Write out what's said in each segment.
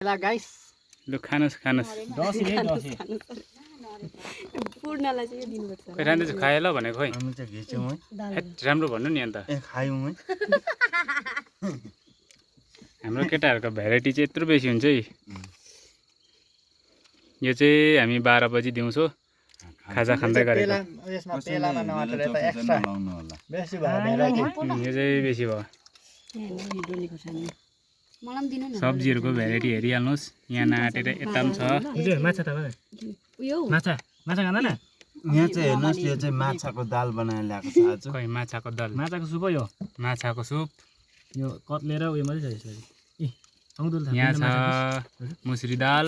ल गाइस लु खानुस् खानुस् पूर्णलाई चाहिँ यो दिनुपर्छ खै रान्दैछु खाए ल भनेको खोइ हामी चाहिँ घिच्यौँ है हेट, राम्रो भन्नु नि अन्त खायौँ है हाम्रो केटाहरूको भेराइटी चाहिँ यत्रो बेसी हुन्छ है यो चाहिँ हामी 12 बजी दिउँसो खाजा खाँदै गरेको यसमा पेलामा नमाटेर यता एक्स्ट्रा बेसी भयो भेराइटी यो चाहिँ बेसी भयो मलाई पनि दिनु न सब्जीहरूको भेराइटी हेरिहाल्नुहोस् यहाँ नाटेर यता पनि छ माछा त उयो माछा खाँदैन यहाँ चाहिँ हेर्नुहोस् यो चाहिँ माछाको दाल बनाएर ल्याएको छ आज खै माछाको दल माछाको सुप हो यो माछाको सुप यो कत्लेर उयो मात्रै छ यसरी ए आउँदो यहाँ छ मुसुरी दाल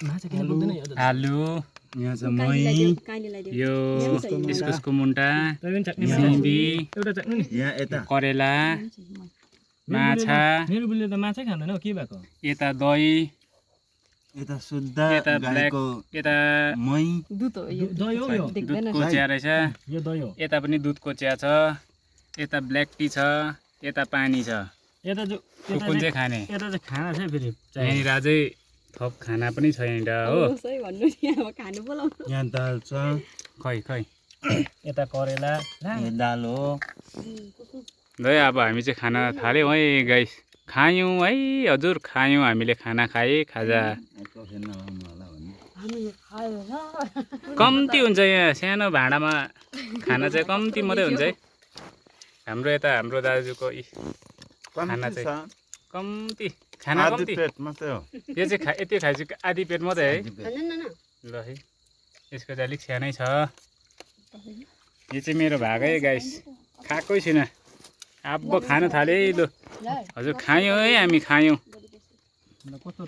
माछा किन पुग्दैन यो आलु यहाँ चाहिँ मही काइले ल्याइदियो यो इस्कुसको मुन्टा तै पनि चट्नी सिमी एउटा चट्नी नि यहाँ यता करेला माछा मेरो बुढीले त माछै खाँदैन हो के भएको यता दही यता शुद्ध यता ब्ल्याक गाईको यता मही दुध हो यो दही हो यो दुधको चिया रहेछ यो दही हो यता पनि दुधको चिया छ यता ब्ल्याक टी छ यता पानी छ यता जो कुन चाहिँ खाने यता चाहिँ खाना छ फेरि यहाँनिर अझै थप खाना पनि छ यहाँनिर हो सही भन्नु नि अब खानु बोलाउनु यहाँ दाल छ खै यता करेला यो दाल हो ल अब हामी चाहिँ खाना थाल्यौँ है गाइस खायौँ है हजुर खायौँ हामीले खाना खाएँ खाजा कम्ती हुन्छ यहाँ सानो भाँडामा खाना चाहिँ कम्ती मात्रै हुन्छ है हाम्रो यता हाम्रो दाजुको खाना चाहिँ कम्ती खाना कम्ती पेट मात्रै हो यो चाहिँ यति खाएपछि आधी पेट मात्रै है ल है यसको चाहिँ अलिक सानै छ यो चाहिँ मेरो भागै गाइस खाएकै छुइनँ अब खान थालेँ है लु हजुर खायौँ है हामी खायौँ कस्तो